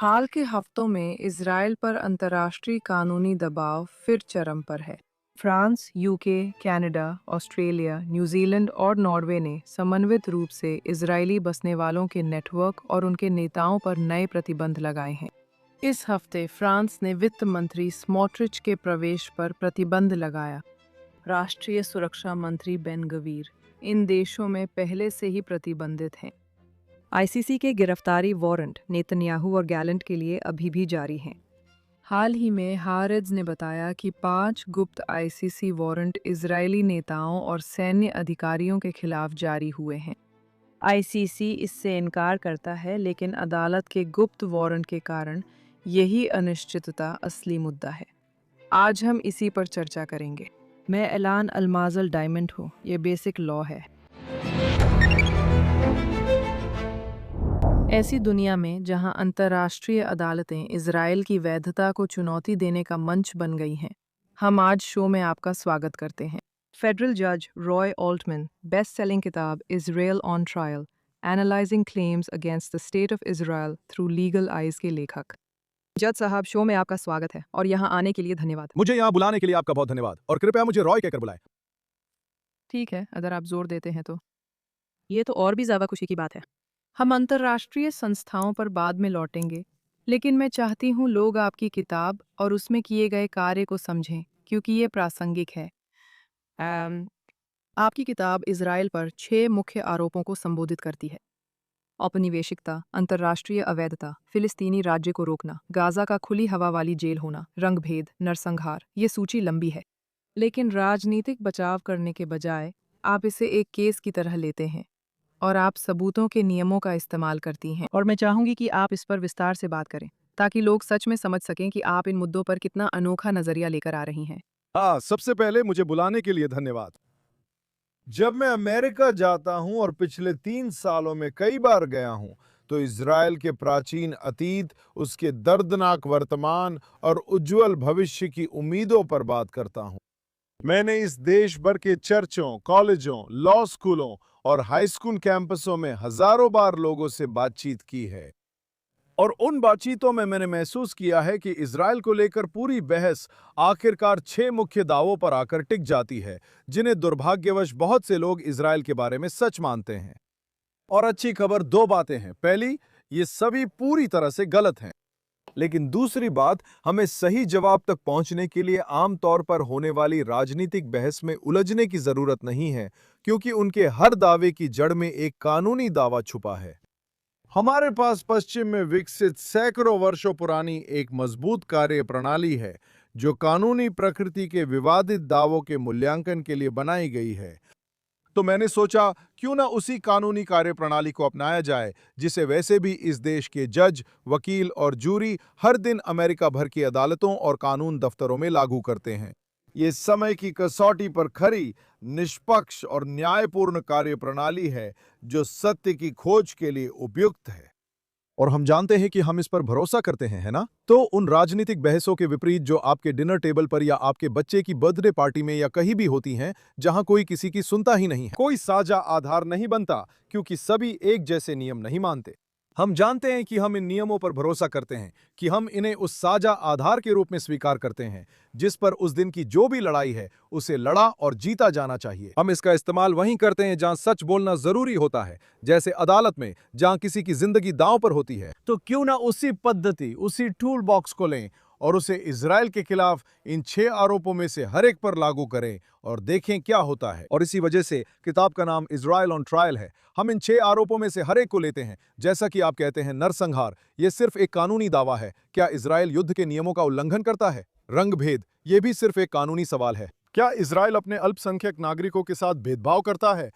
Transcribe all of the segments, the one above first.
हाल के हफ्तों में इजराइल पर अंतर्राष्ट्रीय कानूनी दबाव फिर चरम पर है। France, UK, Canada, Australia, New Zealand और नॉर्वे ने समन्वित रूप से इजरायली बसने वालों के नेटवर्क और उनके नेताओं पर नए प्रतिबंध लगाए हैं। इस हफ्ते फ्रांस ने वित्त मंत्री स्मोट्रिच के प्रवेश पर प्रतिबंध लगाया। राष्ट्रीय सुरक्षा मंत्री बेन गवीर इन देशों में पहले से ही प्रतिबंधित हैं। आईसीसी के गिरफ्तारी वारंट नेतन्याहू और गैलेंट के लिए अभी भी जारी हैं। हाल ही में हारेज ने बताया कि 5 गुप्त आईसीसी वारंट इजरायली नेताओं और सैन्य अधिकारियों के खिलाफ जारी हुए हैं। आईसीसी इससे इनकार करता है, लेकिन अदालत के गुप्त वारंट के कारण यही अनिश्चितता असली मुद्दा है। आज हम इसी पर चर्चा करेंगे। मैं एलान अलमाजल डायमंड हूँ। ये बेसिक लॉ है। ऐसी दुनिया में जहां अंतर्राष्ट्रीय अदालतें इजराइल की वैधता को चुनौती देने का मंच बन गई हैं, हम आज शो में आपका स्वागत करते हैं। फेडरल जज रॉय ऑल्टमैन, बेस्ट सेलिंग किताब Israel on trial, analysing claims against the state of Israel through legal eyes के लेखक। जज साहब, शो में आपका स्वागत है और यहाँ आने के लिए धन्यवाद। मुझे यहाँ बुलाने के लिए आपका बहुत धन्यवाद और कृपया मुझे रॉय कहकर बुलाएं। ठीक है, अगर आप जोर देते हैं तो। ये तो और भी ज्यादा खुशी की बात है। हम अंतर्राष्ट्रीय संस्थाओं पर बाद में लौटेंगे, लेकिन मैं चाहती हूँ लोग आपकी किताब और उसमें किए गए कार्य को समझें, क्योंकि ये प्रासंगिक है। आपकी किताब इजराइल पर 6 मुख्य आरोपों को संबोधित करती है। औपनिवेशिकता, अंतर्राष्ट्रीय अवैधता, फिलिस्तीनी राज्य को रोकना, गाजा का खुली हवा वाली जेल होना, रंगभेद, नरसंहार। ये सूची लंबी है, लेकिन राजनीतिक बचाव करने के बजाय आप इसे एक केस की तरह लेते हैं और आप सबूतों के नियमों का इस्तेमाल करती हैं। और मैं चाहूंगी कि आप इस पर विस्तार से बात करें, ताकि लोग सच में समझ सकें कि आप इन मुद्दों पर कितना अनोखा नजरिया लेकर आ रही हैं। हाँ, सबसे पहले मुझे बुलाने के लिए धन्यवाद। जब मैं अमेरिका जाता हूँ और पिछले 3 सालों में कई बार गया हूँ, तो इजराइल के प्राचीन अतीत, उसके दर्दनाक वर्तमान और उज्जवल भविष्य की उम्मीदों पर बात करता हूँ। मैंने इस देश भर के चर्चों, कॉलेजों, लॉ स्कूलों और हाई स्कूल कैंपसों में हजारों बार लोगों से बातचीत की है और उन बातचीतों में मैंने महसूस किया है कि इजराइल को लेकर पूरी बहस आखिरकार 6 मुख्य दावों पर आकर टिक जाती है, जिन्हें दुर्भाग्यवश बहुत से लोग इजराइल के बारे में सच मानते हैं। और अच्छी खबर 2 बातें हैं। पहली, ये सभी पूरी तरह से गलत हैं। लेकिन दूसरी बात, हमें सही जवाब तक पहुंचने के लिए आमतौर पर होने वाली राजनीतिक बहस में उलझने की जरूरत नहीं है, क्योंकि उनके हर दावे की जड़ में एक कानूनी दावा छुपा है। हमारे पास पश्चिम में विकसित सैकड़ों वर्षों पुरानी एक मजबूत कार्य प्रणाली है, जो कानूनी प्रकृति के विवादित दावों के मूल्यांकन के लिए बनाई गई है। तो मैंने सोचा, क्यों ना उसी कानूनी कार्य प्रणाली को अपनाया जाए, जिसे वैसे भी इस देश के जज, वकील और जूरी हर दिन अमेरिका भर की अदालतों और कानून दफ्तरों में लागू करते हैं। ये समय की कसौटी पर खरी, निष्पक्ष और न्यायपूर्ण कार्य प्रणाली है, जो सत्य की खोज के लिए उपयुक्त है। और हम जानते हैं कि हम इस पर भरोसा करते हैं, है ना? तो उन राजनीतिक बहसों के विपरीत जो आपके डिनर टेबल पर या आपके बच्चे की बर्थडे पार्टी में या कहीं भी होती हैं, जहां कोई किसी की सुनता ही नहीं है, कोई साझा आधार नहीं बनता, क्योंकि सभी एक जैसे नियम नहीं मानते। हम जानते हैं कि हम इन नियमों पर भरोसा करते हैं, कि हम इन्हें उस साझा आधार के रूप में स्वीकार करते हैं, जिस पर उस दिन की जो भी लड़ाई है, उसे लड़ा और जीता जाना चाहिए। हम इसका इस्तेमाल वहीं करते हैं जहां सच बोलना जरूरी होता है, जैसे अदालत में, जहां किसी की जिंदगी दांव पर होती है। तो क्यों ना उसी पद्धति, उसी टूल बॉक्स को लें और उसे इजराइल के खिलाफ इन 6 आरोपों में से हर एक पर लागू करें और देखें क्या होता है। और इसी वजह से किताब का नाम इजराइल ऑन ट्रायल है। हम इन 6 आरोपों में से हर एक को लेते हैं। जैसा कि आप कहते हैं, नरसंहार, यह सिर्फ एक कानूनी दावा है। क्या इजराइल युद्ध के नियमों का उल्लंघन करता है? रंगभेद, यह भी सिर्फ एक कानूनी सवाल है। क्या इजराइल अपने अल्पसंख्यक नागरिकों के साथ भेदभाव करता है?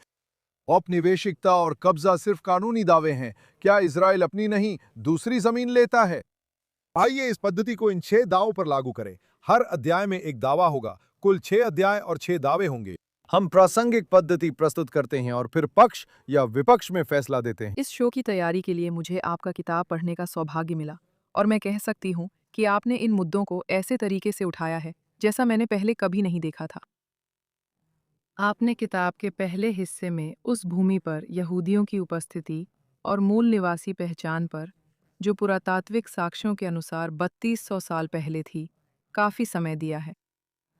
औपनिवेशिकता और कब्जा सिर्फ कानूनी दावे हैं। क्या इजराइल अपनी नहीं, दूसरी जमीन लेता है? आइए इस पद्धति को इन 6 दावों पर लागू करें। हर अध्याय में एक दावा होगा। कुल 6 अध्याय और 6 दावे होंगे। हम प्रासंगिक पद्धति प्रस्तुत करते हैं और फिर पक्ष या विपक्ष में फैसला देते हैं। इस शो की तैयारी के लिए मुझे आपका किताब पढ़ने का सौभाग्य मिला, और मैं कह सकती हूँ कि आपने इन मुद्दों को ऐसे तरीके से उठाया है जैसा मैंने पहले कभी नहीं देखा था। आपने किताब के पहले हिस्से में उस भूमि पर यहूदियों की उपस्थिति और मूल निवासी पहचान पर जो पुरातात्विक साक्ष्यों के अनुसार 3200 साल पहले थी, काफी समय दिया है।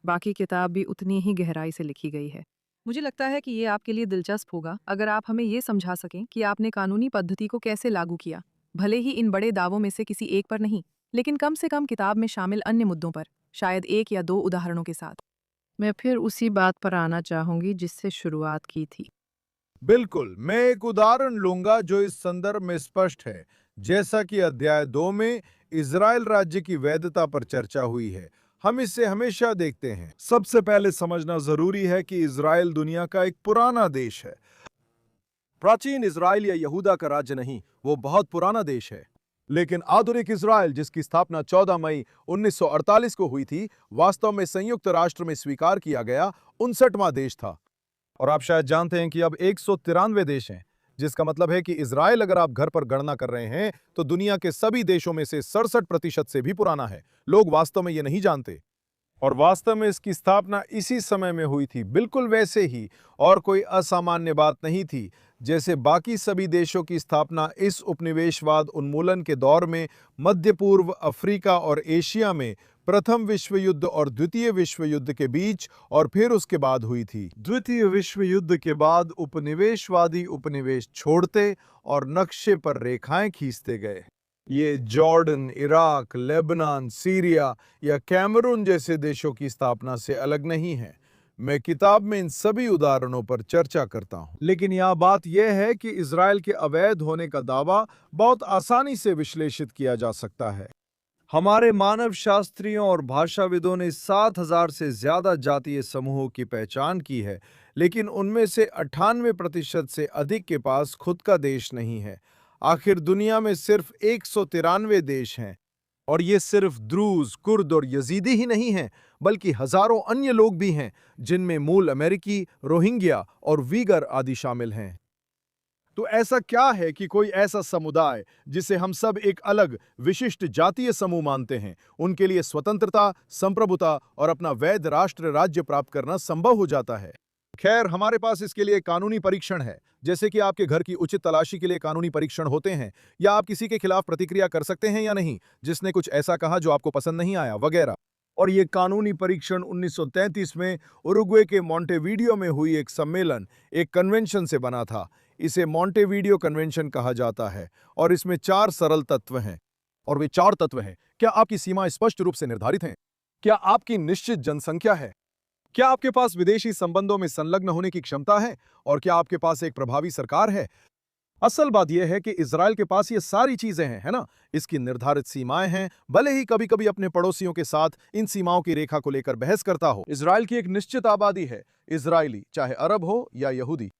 बाकी किताब भी उतनी ही गहराई से लिखी गई है। मुझे लगता है कि ये आपके लिए दिलचस्प होगा अगर आप हमें ये समझा सकें कि आपने कानूनी पद्धति को कैसे लागू किया, भले ही इन बड़े दावों में से किसी एक पर नहीं, लेकिन कम से कम किताब में शामिल अन्य मुद्दों पर, शायद 1 या 2 उदाहरणों के साथ। मैं फिर उसी बात पर आना चाहूंगी जिससे शुरुआत की थी। बिल्कुल, मैं एक उदाहरण लूंगा जो इस संदर्भ में स्पष्ट है। जैसा कि अध्याय 2 में इज़राइल राज्य की वैधता पर चर्चा हुई है, हम इसे हमेशा देखते हैं। सबसे पहले समझना जरूरी है कि इज़राइल दुनिया का एक पुराना देश है। प्राचीन इज़राइल या यहूदा का राज्य नहीं, वो बहुत पुराना देश है। लेकिन आधुनिक इज़राइल, जिसकी स्थापना 14 मई 1948 को हुई थी, वास्तव में संयुक्त राष्ट्र में स्वीकार किया गया 59वां देश था। और आप शायद जानते हैं कि अब 193 देश हैं, जिसका मतलब है कि इज़राइल, अगर आप घर पर गणना कर रहे हैं, तो दुनिया के सभी देशों में से 67% से भी पुराना है। लोग वास्तव में ये नहीं जानते। और वास्तव में इसकी स्थापना इसी समय में हुई थी, बिल्कुल वैसे ही, और कोई असामान्य बात नहीं थी। जैसे बाकी सभी देशों की स्थापना इस उपनिवेशवाद उन्मूलन के दौर में मध्य पूर्व, अफ्रीका और एशिया में प्रथम विश्व युद्ध और द्वितीय विश्व युद्ध के बीच और फिर उसके बाद हुई थी। द्वितीय विश्व युद्ध के बाद उपनिवेशवादी उपनिवेश छोड़ते और नक्शे पर रेखाएं खींचते गए। ये जॉर्डन, इराक, लेबनान, सीरिया या कैमरून जैसे देशों की स्थापना से अलग नहीं है। मैं किताब में इन सभी उदाहरणों पर चर्चा करता हूं। लेकिन यह बात यह है कि इज़राइल के अवैध होने का दावा बहुत आसानी से विश्लेषित किया जा सकता है। हमारे मानव शास्त्रियों और भाषाविदों ने 7000 से ज्यादा जातीय समूहों की पहचान की है, लेकिन उनमें से 98% से अधिक के पास खुद का देश नहीं है। आखिर दुनिया में सिर्फ 193 देश हैं, और ये सिर्फ द्रूज, कुर्द और यजीदी ही नहीं हैं, बल्कि हजारों अन्य लोग भी हैं, जिनमें मूल अमेरिकी, रोहिंग्या और वीगर आदि शामिल हैं। तो ऐसा क्या है कि कोई ऐसा समुदाय जिसे हम सब एक अलग विशिष्ट जातीय समूह मानते हैं, उनके लिए स्वतंत्रता, संप्रभुता और अपना वैध राष्ट्र राज्य प्राप्त करना संभव हो जाता है? खैर, हमारे पास इसके लिए कानूनी परीक्षण है, जैसे कि आपके घर की उचित तलाशी के लिए कानूनी परीक्षण होते हैं, या आप किसी के खिलाफ प्रतिक्रिया कर सकते हैं या नहीं, जिसने कुछ ऐसा कहा जो आपको पसंद नहीं आया, वगैरह। और ये कानूनी परीक्षण 1933 में उरुग्वे के मॉन्टेवीडियो में हुई एक सम्मेलन, एक कन्वेंशन से बना था। इसे मॉन्टेवीडियो कन्वेंशन कहा जाता है, और इसमें 4 सरल तत्व हैं। और वे 4 तत्व हैं। क्या आपकी सीमाएं स्पष्ट रूप से निर्धारित हैं? क्या आपकी निश्चित जनसंख्या है? क्या आपके पास विदेशी संबंधों में संलग्न होने की क्षमता है? और क्या आपके पास एक प्रभावी सरकार है? असल बात यह है कि इज़राइल के पास ये सारी चीजें हैं, है ना? इसकी निर्धारित सीमाएं हैं, भले ही कभी-कभी अपने पड़ोसियों के साथ इन सीमाओं की रेखा को लेकर बहस करता हो। इज़राइल की एक निश्चित आबादी है, इज़राइली, चाहे अरब हो या यहूदी।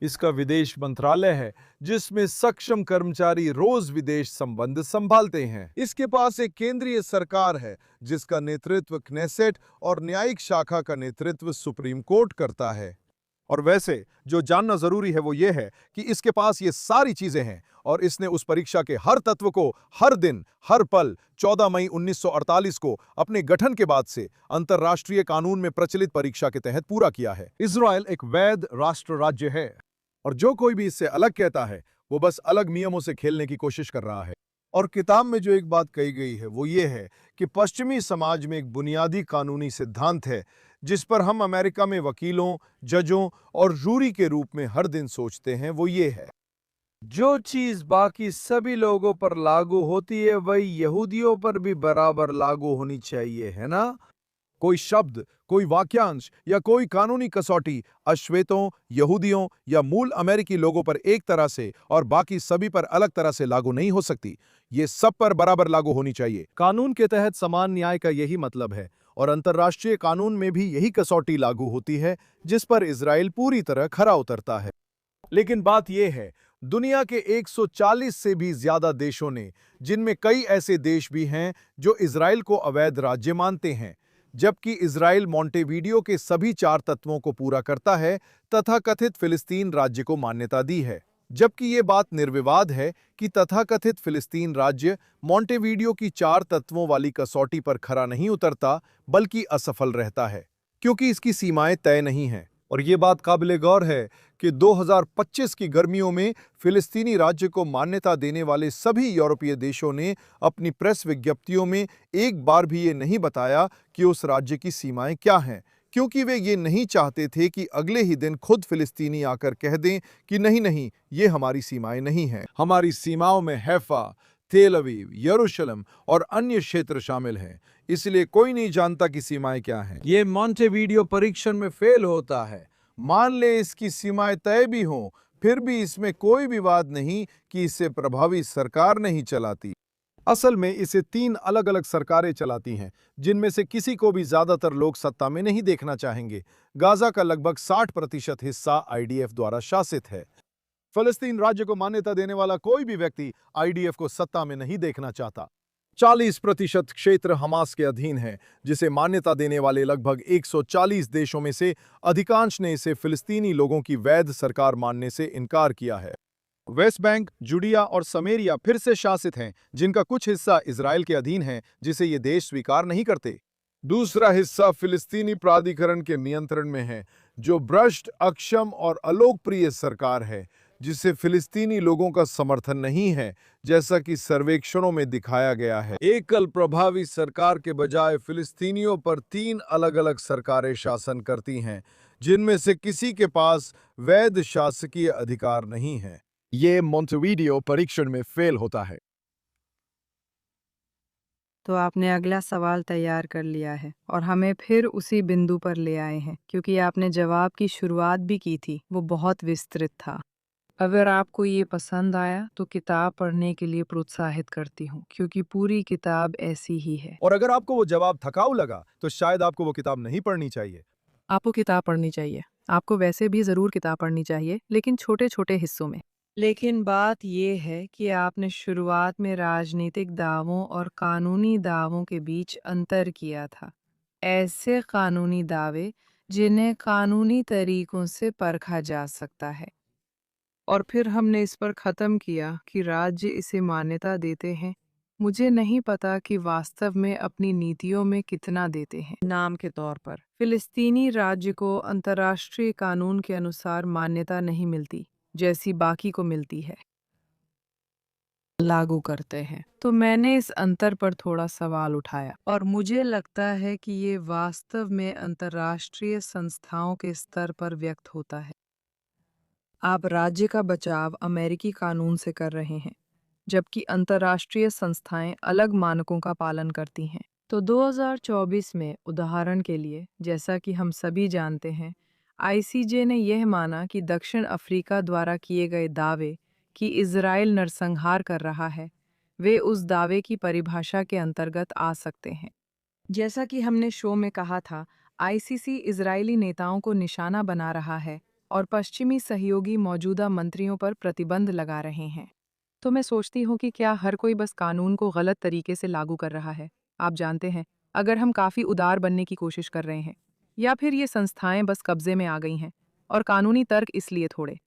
इसका विदेश मंत्रालय है, जिसमें सक्षम कर्मचारी रोज विदेश संबंध संभालते हैं। इसके पास एक केंद्रीय सरकार है, जिसका नेतृत्व क्नेसेट और न्यायिक शाखा का नेतृत्व सुप्रीम कोर्ट करता है। और वैसे जो जानना जरूरी है वो ये है कि इसके पास ये सारी चीजें हैं, और इसने उस परीक्षा के हर तत्व को हर दिन, हर पल 14 मई 1948 को अपने गठन के बाद से अंतर्राष्ट्रीय कानून में प्रचलित परीक्षा के तहत पूरा किया है। इज़राइल एक वैध राष्ट्र राज्य है, और जो कोई भी इससे अलग कहता है, वो बस अलग नियमों से खेलने की कोशिश कर रहा है। और किताब में जो एक बात कही गई है वो ये है कि पश्चिमी समाज में एक बुनियादी कानूनी सिद्धांत है, जिस पर हम अमेरिका में वकीलों, जजों और जूरी के रूप में हर दिन सोचते हैं। वो ये है, जो चीज बाकी सभी लोगों पर लागू होती है वही यहूदियों पर भी बराबर लागू होनी चाहिए, है ना? कोई शब्द, कोई वाक्यांश या कोई कानूनी कसौटी अश्वेतों, यहूदियों या मूल अमेरिकी लोगों पर एक तरह से और बाकी सभी पर अलग तरह से लागू नहीं हो सकती। ये सब पर बराबर लागू होनी चाहिए। कानून के तहत समान न्याय का यही मतलब है, और अंतर्राष्ट्रीय कानून में भी यही कसौटी लागू होती है, जिस पर इज़राइल पूरी तरह खरा उतरता है। लेकिन बात यह है, दुनिया के 140 से भी ज्यादा देशों ने, जिनमें कई ऐसे देश भी हैं जो इज़राइल को अवैध राज्य मानते हैं, जबकि इज़राइल मॉन्टेवीडियो के सभी 4 तत्वों को पूरा करता है, तथाकथित फिलिस्तीन राज्य को मान्यता दी है। जबकि ये बात निर्विवाद है कि तथाकथित फिलिस्तीन राज्य मॉन्टेवीडियो की 4 तत्वों वाली कसौटी पर खरा नहीं उतरता, बल्कि असफल रहता है, क्योंकि इसकी सीमाएं तय नहीं हैं। और ये बात काबिले गौर है कि 2025 की गर्मियों में फिलिस्तीनी राज्य को मान्यता देने वाले सभी यूरोपीय देशों ने अपनी प्रेस विज्ञप्तियों में एक बार भी ये नहीं बताया कि उस राज्य की सीमाएं क्या हैं, क्योंकि वे ये नहीं चाहते थे कि अगले ही दिन खुद फिलिस्तीनी आकर कह दें कि नहीं नहीं, ये हमारी सीमाएं नहीं हैं। हमारी सीमाओं में हैफा, तेल अवीव, यरूशलेम और अन्य क्षेत्र शामिल हैं, इसलिए कोई नहीं जानता कि सीमाएं क्या हैं। ये मॉन्टेवीडियो परीक्षण में फेल होता है। मान ले इसकी सीमाएं तय भी हों, फिर भी इसमें कोई विवाद नहीं कि इसे प्रभावी सरकार नहीं चलाती। असल में इसे 3 अलग-अलग सरकारें चलाती हैं, जिनमें से किसी को भी ज्यादातर लोग सत्ता में नहीं देखना चाहेंगे। गाजा का लगभग 60% हिस्सा आईडीएफ द्वारा शासित है। फलस्तीन राज्य को मान्यता देने वाला कोई भी व्यक्ति आईडीएफ को सत्ता में नहीं देखना चाहता। 40% क्षेत्र हमास के अधीन है, जिसे मान्यता देने वाले लगभग 140 देशों में से अधिकांश ने इसे फिलिस्तीनी लोगों की वैध सरकार मानने से इनकार किया है। वेस्ट बैंक, जुडिया और समेरिया फिर से शासित हैं, जिनका कुछ हिस्सा इजराइल के अधीन है, जिसे ये देश स्वीकार नहीं करते। दूसरा हिस्सा फिलिस्तीनी प्राधिकरण के नियंत्रण में है, जो भ्रष्ट, अक्षम और अलोकप्रिय सरकार है, जिसे फिलिस्तीनी लोगों का समर्थन नहीं है, जैसा कि सर्वेक्षणों में दिखाया गया है। एकल प्रभावी सरकार के बजाय फिलिस्तीनियों पर 3 अलग-अलग सरकारें शासन करती हैं, जिनमें से किसी के पास वैध शासकीय अधिकार नहीं है। ये मॉन्टेवीडियो परीक्षण में फेल होता है। तो आपने अगला सवाल तैयार कर लिया है और हमें फिर उसी बिंदु पर ले आए हैं, क्योंकि आपने जवाब की शुरुआत भी की थी, वो बहुत विस्तृत था। अगर आपको ये पसंद आया तो किताब पढ़ने के लिए प्रोत्साहित करती हूँ, क्योंकि पूरी किताब ऐसी ही है। और अगर आपको वो जवाब थकाऊ लगा, तो शायद आपको वो किताब नहीं पढ़नी चाहिए। आपको किताब पढ़नी चाहिए। आपको वैसे भी ज़रूर किताब पढ़नी चाहिए, लेकिन छोटे-छोटे हिस्सों में। लेकिन बात यह है कि आपने शुरुआत में राजनीतिक दावों और कानूनी दावों के बीच अंतर किया था। ऐसे कानूनी दावे जिन्हें कानूनी तरीकों से परखा जा सकता है। और फिर हमने इस पर ख़त्म किया कि राज्य इसे मान्यता देते हैं। मुझे नहीं पता कि वास्तव में अपनी नीतियों में कितना देते हैं। नाम के तौर पर फिलिस्तीनी राज्य को अंतर्राष्ट्रीय कानून के अनुसार मान्यता नहीं मिलती, जैसी बाकी को मिलती है। लागू करते हैं। तो मैंने इस अंतर पर थोड़ा सवाल उठाया और मुझे लगता है कि ये वास्तव में अंतर्राष्ट्रीय संस्थाओं के स्तर पर व्यक्त होता है। आप राज्य का बचाव अमेरिकी कानून से कर रहे हैं, जबकि अंतर्राष्ट्रीय संस्थाएं अलग मानकों का पालन करती हैं। तो 2024 में उदाहरण के लिए, जैसा कि हम सभी जानते हैं, आईसीजे ने यह माना कि दक्षिण अफ्रीका द्वारा किए गए दावे कि इजराइल नरसंहार कर रहा है, वे उस दावे की परिभाषा के अंतर्गत आ सकते हैं। जैसा कि हमने शो में कहा था, आईसीसी इजरायली नेताओं को निशाना बना रहा है और पश्चिमी सहयोगी मौजूदा मंत्रियों पर प्रतिबंध लगा रहे हैं। तो मैं सोचती हूँ कि क्या हर कोई बस कानून को गलत तरीके से लागू कर रहा है? आप जानते हैं, अगर हम काफ़ी उदार बनने की कोशिश कर रहे हैं, या फिर ये संस्थाएं बस कब्जे में आ गई हैं और कानूनी तर्क इसलिए थोड़े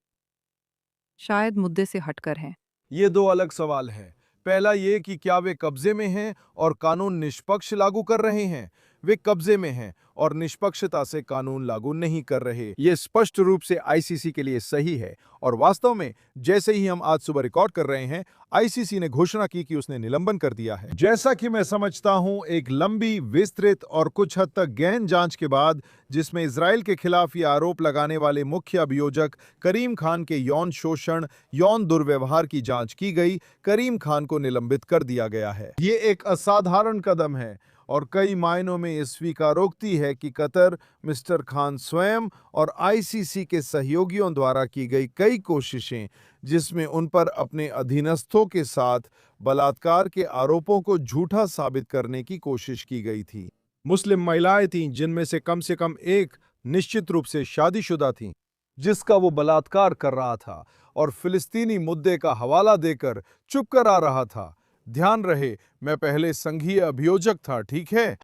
शायद मुद्दे से हटकर हैं। ये 2 अलग सवाल हैं। पहला ये कि क्या वे कब्जे में हैं और कानून निष्पक्ष लागू कर रहे हैं। वे कब्जे में हैं और निष्पक्षता से कानून लागू नहीं कर रहे। ये स्पष्ट रूप से आईसीसी के लिए सही है और वास्तव में जैसे ही हम आज सुबह रिकॉर्ड कर रहे हैं, आईसीसी ने घोषणा की कि उसने निलंबन कर दिया है। जैसा कि मैं समझता हूं, एक लंबी, विस्तृत और कुछ हद तक गहन जांच के बाद, जिसमें इजराइल के खिलाफ ये आरोप लगाने वाले मुख्य अभियोजक करीम खान के यौन शोषण, यौन दुर्व्यवहार की जांच की गई, करीम खान को निलंबित कर दिया गया है। ये एक असाधारण कदम है और कई मायनों में ये स्वीकारोक्ति है कि कतर, मिस्टर खान स्वयं और आईसीसी के सहयोगियों द्वारा की गई कई कोशिशें, जिसमें उन पर अपने अधीनस्थों के साथ बलात्कार के आरोपों को झूठा साबित करने की कोशिश की गई थी। मुस्लिम महिलाएं थीं, जिनमें से कम एक निश्चित रूप से शादीशुदा थीं, जिसका वो बलात्कार कर रहा था और फिलिस्तीनी मुद्दे का हवाला देकर चुप कर आ रहा था। ध्यान रहे, मैं पहले संघीय अभियोजक था, ठीक है?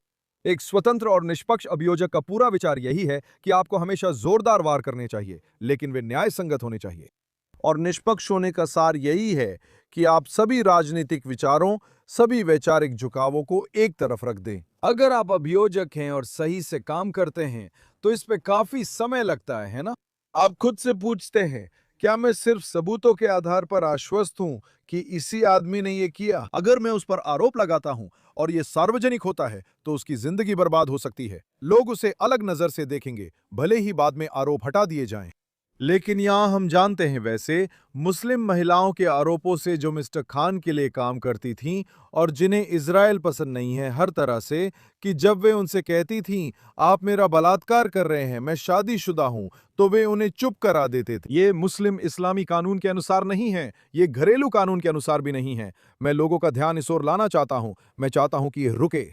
एक स्वतंत्र और निष्पक्ष अभियोजक का पूरा विचार यही है कि आपको हमेशा जोरदार वार करने चाहिए, लेकिन वे न्याय संगत होने चाहिए। और निष्पक्ष होने का सार यही है कि आप सभी राजनीतिक विचारों, सभी वैचारिक झुकावों को एक तरफ रख दें। अगर आप अभियोजक हैं और सही से काम करते हैं, तो इस पे काफी समय लगता है ना? आप खुद से पूछते हैं, क्या मैं सिर्फ सबूतों के आधार पर आश्वस्त हूं कि इसी आदमी ने ये किया? अगर मैं उस पर आरोप लगाता हूं और ये सार्वजनिक होता है तो उसकी जिंदगी बर्बाद हो सकती है। लोग उसे अलग नजर से देखेंगे, भले ही बाद में आरोप हटा दिए जाएं। लेकिन यहाँ हम जानते हैं वैसे मुस्लिम महिलाओं के आरोपों से जो मिस्टर खान के लिए काम करती थीं और जिन्हें इजराइल पसंद नहीं है हर तरह से, कि जब वे उनसे कहती थीं आप मेरा बलात्कार कर रहे हैं, मैं शादीशुदा हूं, तो वे उन्हें चुप करा देते थे। ये मुस्लिम इस्लामी कानून के अनुसार नहीं है, ये घरेलू कानून के अनुसार भी नहीं है। मैं लोगों का ध्यान इस ओर लाना चाहता हूं। मैं चाहता हूं कि ये रुके।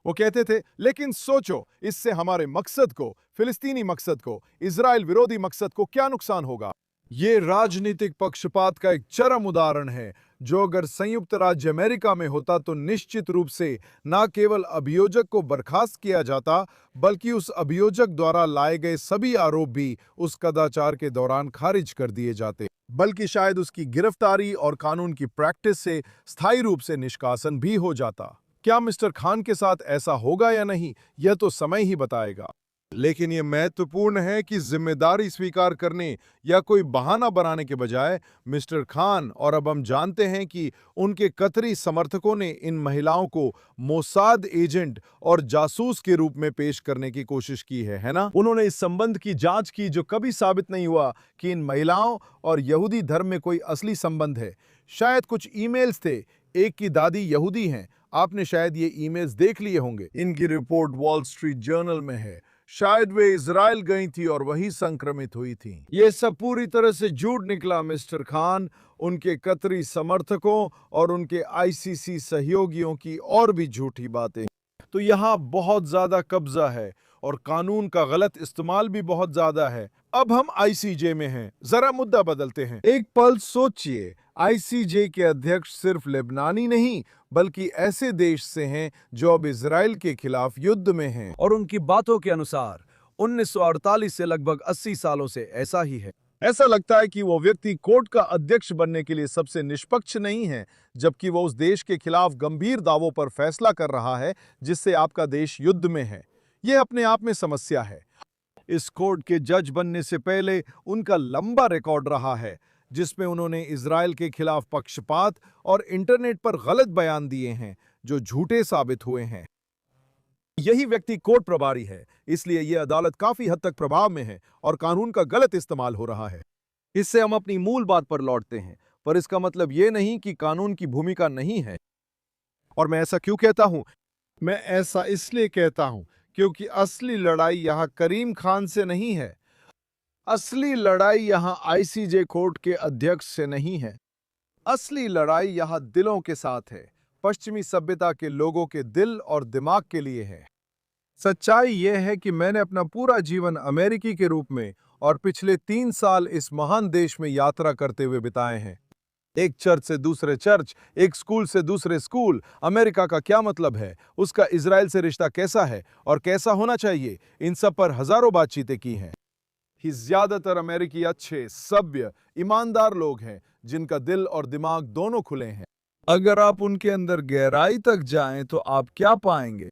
वो कहते थे, लेकिन सोचो इससे हमारे मकसद को, फिलिस्तीनी मकसद को, इजराइल विरोधी मकसद को क्या नुकसान होगा? ये राजनीतिक पक्षपात का एक चरम उदाहरण है, जो अगर संयुक्त राज्य अमेरिका में होता तो निश्चित रूप से न केवल अभियोजक को बर्खास्त किया जाता, बल्कि उस अभियोजक द्वारा लाए गए सभी आरोप भी उस कदाचार के दौरान खारिज कर दिए जाते, बल्कि शायद उसकी गिरफ्तारी और कानून की प्रैक्टिस से स्थायी रूप से निष्कासन भी हो जाता। क्या मिस्टर खान के साथ ऐसा होगा या नहीं, यह तो समय ही बताएगा। लेकिन यह महत्वपूर्ण है कि जिम्मेदारी स्वीकार करने या कोई बहाना बनाने के बजाय मिस्टर खान, और अब हम जानते हैं कि उनके कतरी समर्थकों ने इन महिलाओं को मोसाद एजेंट और जासूस के रूप में पेश करने की कोशिश की है ना? उन्होंने इस संबंध की जांच की, जो कभी साबित नहीं हुआ कि इन महिलाओं और यहूदी धर्म में कोई असली संबंध है। शायद कुछ ईमेल्स थे, एक की दादी यहूदी हैं, आपने शायद ये ईमेल्स देख लिए होंगे। इनकी रिपोर्ट वॉल स्ट्रीट जर्नल में है। शायद वे इजराइल गई थी और वहीं संक्रमित हुई थी। ये सब पूरी तरह से झूठ निकला। मिस्टर खान, उनके कतरी समर्थकों और उनके आईसीसी सहयोगियों की और भी झूठी बातें। तो यहाँ बहुत ज्यादा कब्जा है और कानून का गलत इस्तेमाल भी बहुत ज्यादा है। अब हम आईसीजे में हैं। जरा मुद्दा बदलते हैं। एक पल सोचिए, आईसीजे के अध्यक्ष सिर्फ लेबनानी नहीं, बल्कि ऐसे देश से हैं जो अब इजराइल के खिलाफ युद्ध में हैं। और उनकी बातों के अनुसार 1948 से लगभग 80 सालों से ऐसा ही है। ऐसा लगता है कि वो व्यक्ति कोर्ट का अध्यक्ष बनने के लिए सबसे निष्पक्ष नहीं है, जबकि वो उस देश के खिलाफ गंभीर दावों पर फैसला कर रहा है जिससे आपका देश युद्ध में है। यह अपने आप में समस्या है। इस कोर्ट के जज बनने से पहले उनका लंबा रिकॉर्ड रहा है, जिसमें उन्होंने इजराइल के खिलाफ पक्षपात और इंटरनेट पर गलत बयान दिए हैं जो झूठे साबित हुए हैं। यही व्यक्ति कोर्ट प्रभारी है, इसलिए यह अदालत काफी हद तक प्रभाव में है और कानून का गलत इस्तेमाल हो रहा है। इससे हम अपनी मूल बात पर लौटते हैं, पर इसका मतलब यह नहीं कि कानून की भूमिका नहीं है। और मैं ऐसा क्यों कहता हूं? मैं ऐसा इसलिए कहता हूं क्योंकि असली लड़ाई यहां करीम खान से नहीं है। असली लड़ाई यहां आईसीजे कोर्ट के अध्यक्ष से नहीं है। असली लड़ाई यहां दिलों के साथ है, पश्चिमी सभ्यता के लोगों के दिल और दिमाग के लिए है। सच्चाई यह है कि मैंने अपना पूरा जीवन अमेरिकी के रूप में और पिछले 3 साल इस महान देश में यात्रा करते हुए बिताए हैं। एक चर्च से दूसरे चर्च, एक स्कूल से दूसरे स्कूल। अमेरिका का क्या मतलब है, उसका इजराइल से रिश्ता कैसा है और कैसा होना चाहिए, इन सब पर हजारों बातचीतें की हैं। ज्यादातर अमेरिकी अच्छे, सभ्य, ईमानदार लोग हैं जिनका दिल और दिमाग दोनों खुले हैं। अगर आप उनके अंदर गहराई तक जाएं तो आप क्या पाएंगे?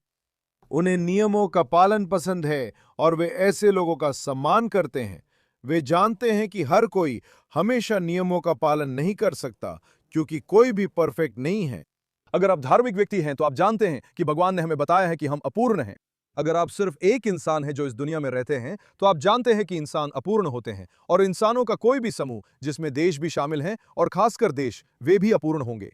उन्हें नियमों का पालन पसंद है और वे ऐसे लोगों का सम्मान करते हैं। वे जानते हैं कि हर कोई हमेशा नियमों का पालन नहीं कर सकता, क्योंकि कोई भी परफेक्ट नहीं है। अगर आप धार्मिक व्यक्ति हैं तो आप जानते हैं कि भगवान ने हमें बताया है कि हम अपूर्ण हैं। अगर आप सिर्फ एक इंसान हैं जो इस दुनिया में रहते हैं तो आप जानते हैं कि इंसान अपूर्ण होते हैं, और इंसानों का कोई भी समूह, जिसमें देश भी शामिल हैं और खासकर देश, वे भी अपूर्ण होंगे।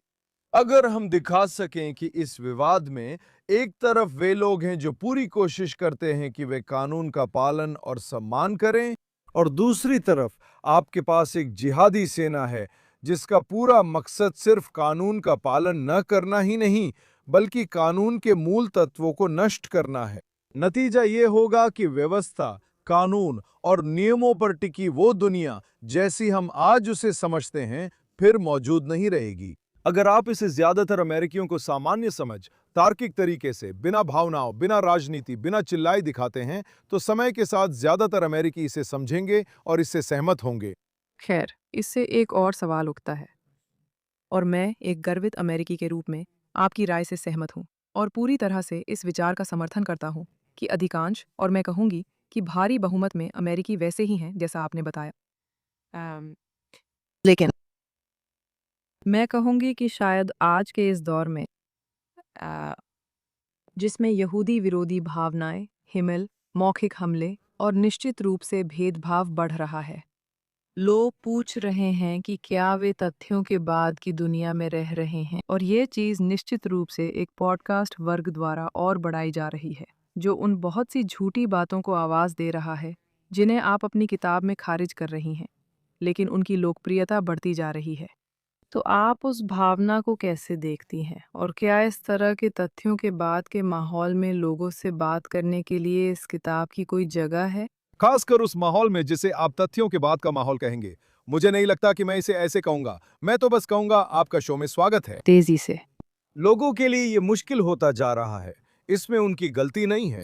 अगर हम दिखा सकें कि इस विवाद में एक तरफ वे लोग हैं जो पूरी कोशिश करते हैं कि वे कानून का पालन और सम्मान करें, और दूसरी तरफ आपके पास एक जिहादी सेना है जिसका पूरा मकसद सिर्फ कानून का पालन न करना ही नहीं, बल्कि कानून के मूल तत्वों को नष्ट करना है। नतीजा ये होगा कि व्यवस्था, कानून और नियमों पर टिकी वो दुनिया जैसी हम आज उसे समझते हैं फिर मौजूद नहीं रहेगी। अगर आप इसे ज्यादातर अमेरिकियों को सामान्य समझ, तार्किक तरीके से, बिना भावनाओं, बिना राजनीति, बिना चिल्लाई दिखाते हैं, तो समय के साथ ज्यादातर अमेरिकी इसे समझेंगे और इससे सहमत होंगे। खैर, इससे एक और सवाल उठता है, और मैं एक गर्वित अमेरिकी के रूप में आपकी राय से सहमत हूँ और पूरी तरह से इस विचार का समर्थन करता हूँ कि अधिकांश, और मैं कहूँगी कि भारी बहुमत में अमेरिकी वैसे ही हैं जैसा आपने बताया। लेकिन मैं कहूँगी कि शायद आज के इस दौर में अ, जिसमें यहूदी विरोधी भावनाएं, हिमल, मौखिक हमले और निश्चित रूप से भेदभाव बढ़ रहा है, लोग पूछ रहे हैं कि क्या वे तथ्यों के बाद की दुनिया में रह रहे हैं, और ये चीज़ निश्चित रूप से एक पॉडकास्ट वर्ग द्वारा और बढ़ाई जा रही है, जो उन बहुत सी झूठी बातों को आवाज़ दे रहा है जिन्हें आप अपनी किताब में खारिज कर रही हैं, लेकिन उनकी लोकप्रियता बढ़ती जा रही है। तो आप उस भावना को कैसे देखती हैं, और क्या इस तरह के तथ्यों के बाद के माहौल में लोगों से बात करने के लिए इस किताब की कोई जगह है? खासकर उस माहौल में जिसे आप तथ्यों के बाद का माहौल कहेंगे। मुझे नहीं लगता कि मैं इसे ऐसे कहूंगा। मैं तो बस कहूंगा आपका शो में स्वागत है। तेजी से। लोगों के लिए ये मुश्किल होता जा रहा है। इसमें उनकी गलती नहीं है।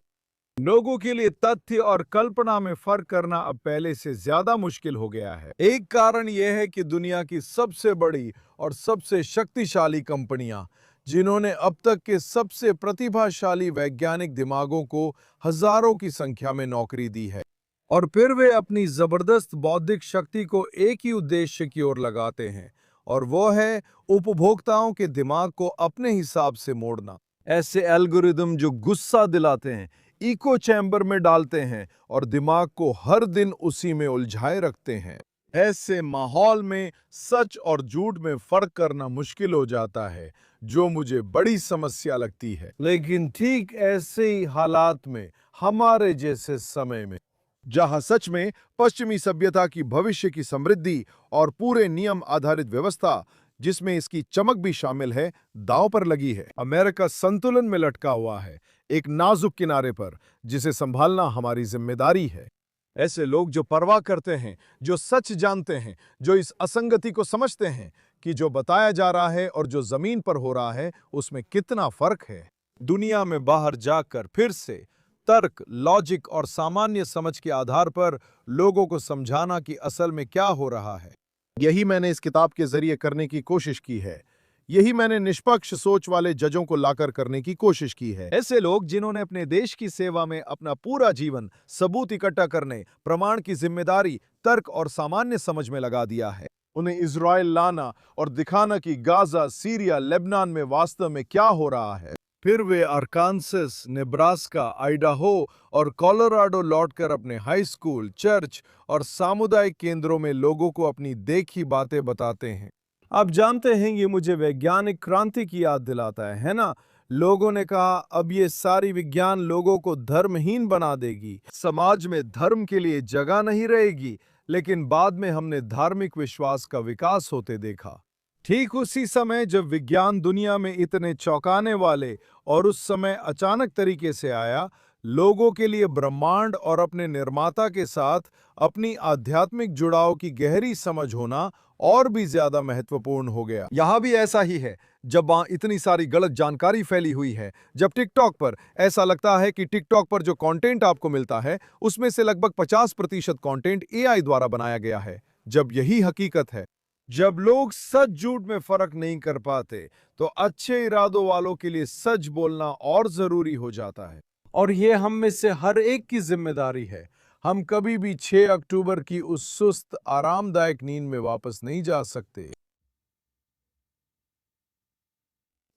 लोगों के लिए तथ्य और कल्पना में फर्क करना अब पहले से ज्यादा मुश्किल हो गया है। एक कारण यह है कि दुनिया की सबसे बड़ी और सबसे शक्तिशाली कंपनियां, जिन्होंने अब तक के सबसे प्रतिभाशाली वैज्ञानिक दिमागों को हजारों की संख्या में नौकरी दी है, और फिर वे अपनी जबरदस्त बौद्धिक शक्ति को एक ही उद्देश्य की ओर लगाते हैं, और वो है उपभोक्ताओं के दिमाग को अपने हिसाब से मोड़ना। ऐसे एल्गोरिदम जो गुस्सा दिलाते हैं, इको चैम्बर में डालते हैं और दिमाग को हर दिन उसी में उलझाए रखते हैं। ऐसे माहौल में सच और झूठ में फर्क करना मुश्किल हो जाता है, जो मुझे बड़ी समस्या लगती है। लेकिन ठीक ऐसे ही हालात में, हमारे जैसे समय में, जहां सच में पश्चिमी सभ्यता की भविष्य की समृद्धि और पूरे नियम आधारित व्यवस्था, जिसमें इसकी चमक भी शामिल है, दांव पर लगी है, अमेरिका संतुलन में लटका हुआ है, एक नाजुक किनारे पर, जिसे संभालना हमारी जिम्मेदारी है। ऐसे लोग जो परवाह करते हैं, जो सच जानते हैं, जो इस असंगति को समझते हैं कि जो बताया जा रहा है और जो जमीन पर हो रहा है उसमें कितना फर्क है। दुनिया में बाहर जाकर फिर से तर्क, लॉजिक और सामान्य समझ के आधार पर लोगों को समझाना कि असल में क्या हो रहा है, यही मैंने इस किताब के जरिए करने की कोशिश की है। यही मैंने निष्पक्ष सोच वाले जजों को लाकर करने की कोशिश की है। ऐसे लोग जिन्होंने अपने देश की सेवा में अपना पूरा जीवन सबूत इकट्ठा करने, प्रमाण की जिम्मेदारी, तर्क और सामान्य समझ में लगा दिया है। उन्हें इजराइल लाना और दिखाना कि गाजा, सीरिया, लेबनान में वास्तव में क्या हो रहा है। फिर वे अरकानसस, नेब्रास्का, आइडाहो और कोलोराडो लौटकर अपने हाई स्कूल, चर्च और सामुदायिक केंद्रों में लोगों को अपनी देखी बातें बताते हैं। आप जानते हैं, ये मुझे वैज्ञानिक क्रांति की याद दिलाता है ना? लोगों ने कहा अब ये सारी विज्ञान लोगों को धर्महीन बना देगी, समाज में धर्म के लिए जगह नहीं रहेगी, लेकिन बाद में हमने धार्मिक विश्वास का विकास होते देखा। ठीक उसी समय जब विज्ञान दुनिया में इतने चौंकाने वाले और उस समय अचानक तरीके से आया, लोगों के लिए ब्रह्मांड और अपने निर्माता के साथ अपनी आध्यात्मिक जुड़ाव की गहरी समझ होना और भी ज्यादा महत्वपूर्ण हो गया। यहाँ भी ऐसा ही है। जब वहाँ इतनी सारी गलत जानकारी फैली हुई है, जब टिकटॉक पर ऐसा लगता है कि टिकटॉक पर जो कंटेंट आपको मिलता है उसमें से लगभग 50% कंटेंट एआई द्वारा बनाया गया है, जब यही हकीकत है। जब लोग सच झूठ में फर्क नहीं कर पाते, तो अच्छे इरादों वालों के लिए सच बोलना और जरूरी हो जाता है, और ये हम में से हर एक की जिम्मेदारी है। हम कभी भी 6 अक्टूबर की उस सुस्त, आरामदायक नींद में वापस नहीं जा सकते।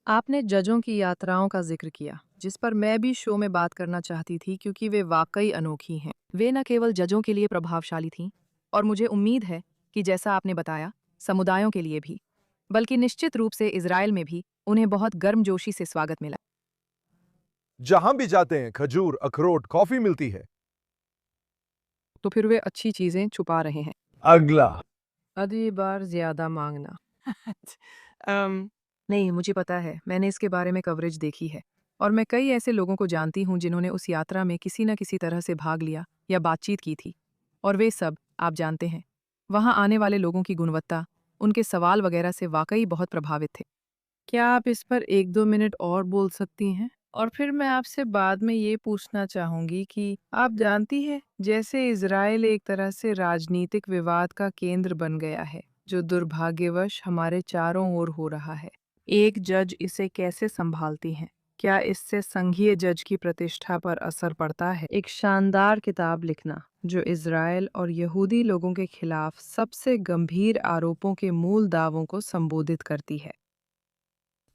आपने जजों की यात्राओं का जिक्र किया, जिस पर मैं भी शो में बात करना चाहती थी, क्योंकि वे वाकई अनोखी हैं। वे न केवल जजों के लिए प्रभावशाली थीं, और मुझे उम्मीद है कि जैसा आपने बताया, समुदायों के लिए भी, बल्कि निश्चित रूप से इजराइल में भी उन्हें बहुत गर्मजोशी से स्वागत मिला। जहां भी जाते हैं खजूर, अखरोट, कॉफी मिलती है। तो फिर वे अच्छी चीजें छुपा रहे हैं। अगला। अगली बार ज्यादा मांगना। नहीं, मुझे पता है, मैंने इसके बारे में कवरेज देखी है, और मैं कई ऐसे लोगों को जानती हूँ जिन्होंने उस यात्रा में किसी न किसी तरह से भाग लिया या बातचीत की थी, और वे सब, आप जानते हैं, वहाँ आने वाले लोगों की गुणवत्ता, उनके सवाल वगैरह से वाकई बहुत प्रभावित थे। क्या आप इस पर 1-2 मिनट और बोल सकती हैं? और फिर मैं आपसे बाद में ये पूछना चाहूँगी कि आप जानती हैं, जैसे इज़राइल एक तरह से राजनीतिक विवाद का केंद्र बन गया है, जो दुर्भाग्यवश हमारे चारों ओर हो रहा है। एक जज इसे कैसे संभालती हैं? क्या इससे संघीय जज की प्रतिष्ठा पर असर पड़ता है? एक शानदार किताब लिखना जो इज़राइल और यहूदी लोगों के खिलाफ सबसे गंभीर आरोपों के मूल दावों को संबोधित करती है।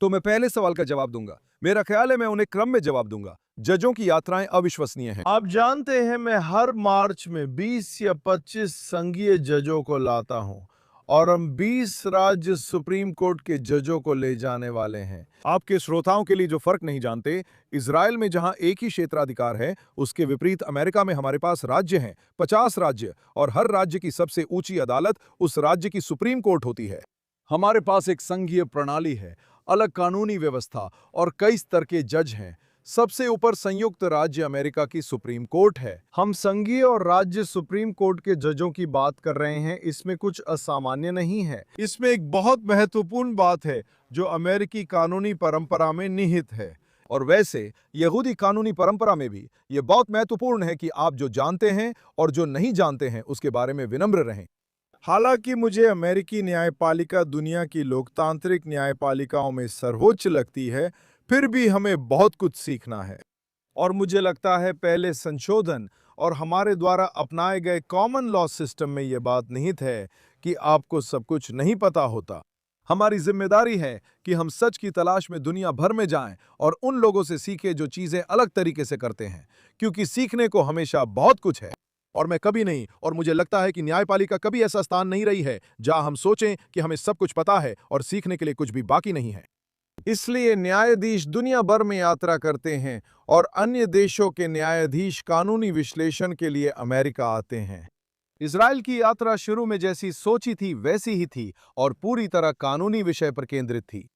तो मैं पहले सवाल का जवाब दूंगा। मेरा ख्याल है मैं उन्हें क्रम में जवाब दूंगा। जजों की यात्राएं अविश्वसनीय हैं। आप जानते हैं मैं हर मार्च में 20 या 25 संघीय जजों को लाता हूं और हम 20 राज्य सुप्रीम कोर्ट के जजों को ले जाने वाले हैं। आपके श्रोताओं के लिए जो फर्क नहीं जानते, इजराइल में जहां एक ही क्षेत्राधिकार है, उसके विपरीत अमेरिका में हमारे पास राज्य हैं, 50 राज्य, और हर राज्य की सबसे ऊंची अदालत उस राज्य की सुप्रीम कोर्ट होती है। हमारे पास एक संघीय प्रणाली है, अलग कानूनी व्यवस्था और कई स्तर के जज हैं। सबसे ऊपर संयुक्त राज्य अमेरिका की सुप्रीम कोर्ट है। हम संघीय और राज्य सुप्रीम कोर्ट के जजों की बात कर रहे हैं, इसमें कुछ असामान्य नहीं है। इसमें एक बहुत महत्वपूर्ण बात है जो अमेरिकी कानूनी परंपरा में निहित है। और वैसे यहूदी कानूनी परंपरा में भी ये बहुत महत्वपूर्ण है कि आप जो जानते हैं और जो नहीं जानते हैं उसके बारे में विनम्र रहें। हालांकि मुझे अमेरिकी न्यायपालिका दुनिया की लोकतांत्रिक न्यायपालिकाओं में सर्वोच्च लगती है, फिर भी हमें बहुत कुछ सीखना है। और मुझे लगता है पहले संशोधन और हमारे द्वारा अपनाए गए कॉमन लॉ सिस्टम में यह बात निहित है कि आपको सब कुछ नहीं पता होता। हमारी जिम्मेदारी है कि हम सच की तलाश में दुनिया भर में जाएं और उन लोगों से सीखें जो चीजें अलग तरीके से करते हैं, क्योंकि सीखने को हमेशा बहुत कुछ है। और मैं कभी नहीं, और मुझे लगता है कि न्यायपालिका कभी ऐसा स्थान नहीं रही है जहां हम सोचें कि हमें सब कुछ पता है और सीखने के लिए कुछ भी बाकी नहीं है। इसलिए न्यायाधीश दुनिया भर में यात्रा करते हैं और अन्य देशों के न्यायाधीश कानूनी विश्लेषण के लिए अमेरिका आते हैं। इजराइल की यात्रा शुरू में जैसी सोची थी वैसी ही थी और पूरी तरह कानूनी विषय पर केंद्रित थी।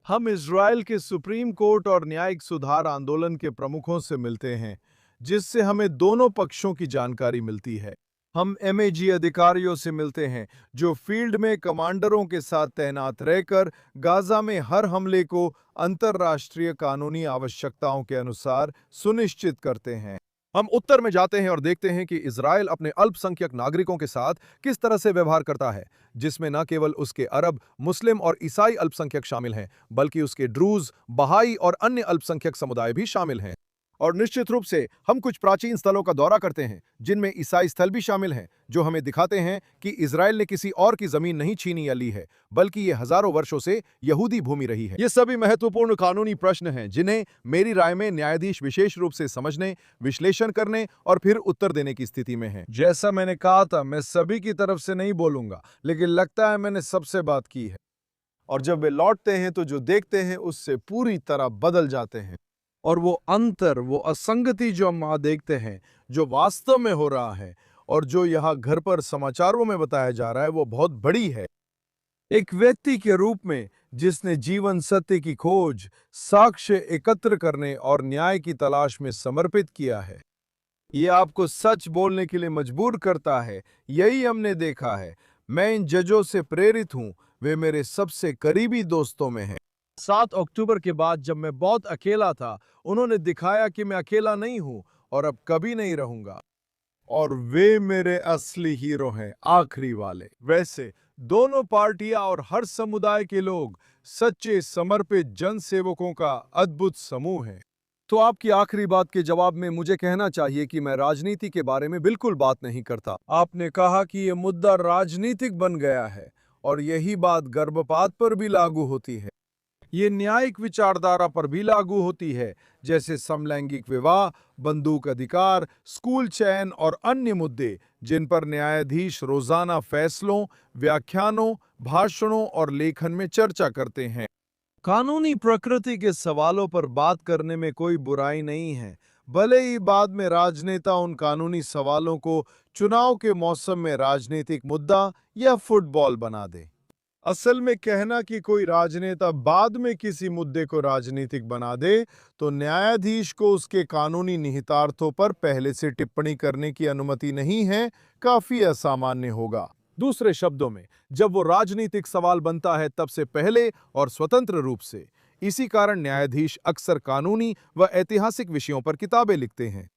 हम इजराइल के सुप्रीम कोर्ट और न्यायिक सुधार आंदोलन के प्रमुखों से मिलते हैं, जिससे हमें दोनों पक्षों की जानकारी मिलती है। हम एमएजी अधिकारियों से मिलते हैं जो फील्ड में कमांडरों के साथ तैनात रहकर गाजा में हर हमले को अंतर्राष्ट्रीय कानूनी आवश्यकताओं के अनुसार सुनिश्चित करते हैं। हम उत्तर में जाते हैं और देखते हैं कि इजराइल अपने अल्पसंख्यक नागरिकों के साथ किस तरह से व्यवहार करता है, जिसमें न केवल उसके अरब, मुस्लिम और ईसाई अल्पसंख्यक शामिल हैं, बल्कि उसके ड्रूज, बहाई और अन्य अल्पसंख्यक समुदाय भी शामिल हैं। और निश्चित रूप से हम कुछ प्राचीन स्थलों का दौरा करते हैं, जिनमें ईसाई स्थल भी शामिल हैं, जो हमें दिखाते हैं कि इजराइल ने किसी और की जमीन नहीं छीनी या ली है, बल्कि ये हजारों वर्षों से यहूदी भूमि रही है। ये सभी महत्वपूर्ण कानूनी प्रश्न हैं जिन्हें मेरी राय में न्यायाधीश विशेष रूप से समझने, विश्लेषण करने और फिर उत्तर देने की स्थिति में हैं। जैसा मैंने कहा था, मैं सभी की तरफ से नहीं बोलूंगा, लेकिन लगता है मैंने सबसे बात की है। और जब वे लौटते हैं तो जो देखते हैं उससे पूरी तरह बदल जाते हैं। और वो अंतर, वो असंगति जो हम वहां देखते हैं, जो वास्तव में हो रहा है और जो यहाँ घर पर समाचारों में बताया जा रहा है, वो बहुत बड़ी है। एक व्यक्ति के रूप में जिसने जीवन सत्य की खोज, साक्ष्य एकत्र करने और न्याय की तलाश में समर्पित किया है। ये आपको सच बोलने के लिए मजबूर करता है। यही हमने देखा है। मैं इन जजों से प्रेरित हूं, वे मेरे सबसे करीबी दोस्तों में हैं। 7 अक्टूबर के बाद जब मैं बहुत अकेला था, उन्होंने दिखाया कि मैं अकेला नहीं हूं और अब कभी नहीं रहूंगा। और वे मेरे असली हीरो हैं, आखिरी वाले। वैसे दोनों पार्टियां और हर समुदाय के लोग सच्चे समर्पित जनसेवकों का अद्भुत समूह है। तो आपकी आखिरी बात के जवाब में मुझे कहना चाहिए कि मैं राजनीति के बारे में बिल्कुल बात नहीं करता। आपने कहा कि ये मुद्दा राजनीतिक बन गया है और यही बात गर्भपात पर भी लागू होती है। ये न्यायिक विचारधारा पर भी लागू होती है, जैसे समलैंगिक विवाह, बंदूक अधिकार, स्कूल चयन और अन्य मुद्दे जिन पर न्यायाधीश रोजाना फैसलों, व्याख्यानों, भाषणों और लेखन में चर्चा करते हैं। कानूनी प्रकृति के सवालों पर बात करने में कोई बुराई नहीं है, भले ही बाद में राजनेता उन कानूनी सवालों को चुनाव के मौसम में राजनीतिक मुद्दा या फुटबॉल बना दे। असल में कहना कि कोई राजनेता बाद में किसी मुद्दे को राजनीतिक बना दे, तो न्यायाधीश को उसके कानूनी निहितार्थों पर पहले से टिप्पणी करने की अनुमति नहीं है, काफी असामान्य होगा। दूसरे शब्दों में, जब वो राजनीतिक सवाल बनता है तब से पहले और स्वतंत्र रूप से। इसी कारण न्यायाधीश अक्सर कानूनी व ऐतिहासिक विषयों पर किताबें लिखते हैं।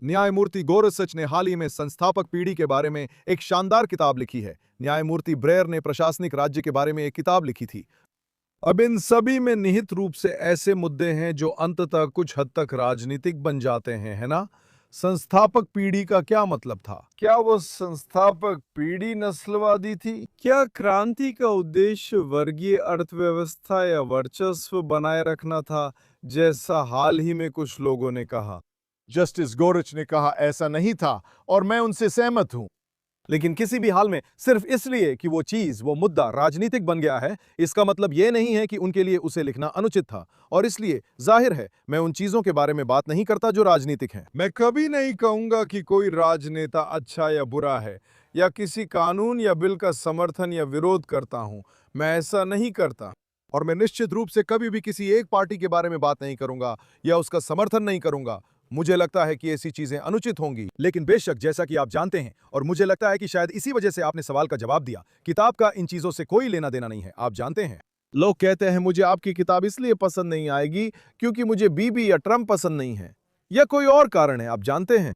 न्यायमूर्ति गोरसच ने हाल ही में संस्थापक पीढ़ी के बारे में एक शानदार किताब लिखी है। न्यायमूर्ति ब्रेयर ने प्रशासनिक राज्य के बारे में एक किताब लिखी थी। अब इन सभी में निहित रूप से ऐसे मुद्दे हैं जो अंततः कुछ हद तक राजनीतिक बन जाते हैं, है ना? संस्थापक पीढ़ी का क्या मतलब था? क्या वो संस्थापक पीढ़ी नस्लवादी थी? क्या क्रांति का उद्देश्य वर्गीय अर्थव्यवस्था या वर्चस्व बनाए रखना था, जैसा हाल ही में कुछ लोगों ने कहा? जस्टिस गोरच ने कहा ऐसा नहीं था और मैं उनसे सहमत हूं। लेकिन किसी भी हाल में सिर्फ इसलिए कि वो चीज, वो मुद्दा राजनीतिक बन गया है, इसका मतलब ये नहीं है कि उनके लिए उसे लिखना अनुचित था। और इसलिए जाहिर है मैं उन चीजों के बारे में बात नहीं करता जो राजनीतिक हैं। मैं कभी नहीं कहूंगा कि कोई राजनेता अच्छा या बुरा है, या किसी कानून या बिल का समर्थन या विरोध करता हूं। मैं ऐसा नहीं करता। और मैं निश्चित रूप से कभी भी किसी एक पार्टी के बारे में बात नहीं करूंगा या उसका समर्थन नहीं करूंगा। मुझे लगता है कि ऐसी चीजें अनुचित होंगी। लेकिन बेशक, जैसा कि आप जानते हैं, और मुझे लगता है कि शायद इसी वजह से आपने सवाल का जवाब दिया, किताब का इन चीजों से कोई लेना देना नहीं है। आप जानते हैं, लोग कहते हैं मुझे आपकी किताब इसलिए पसंद नहीं आएगी क्योंकि मुझे बीबी या ट्रंप पसंद नहीं है, या कोई और कारण है, आप जानते हैं।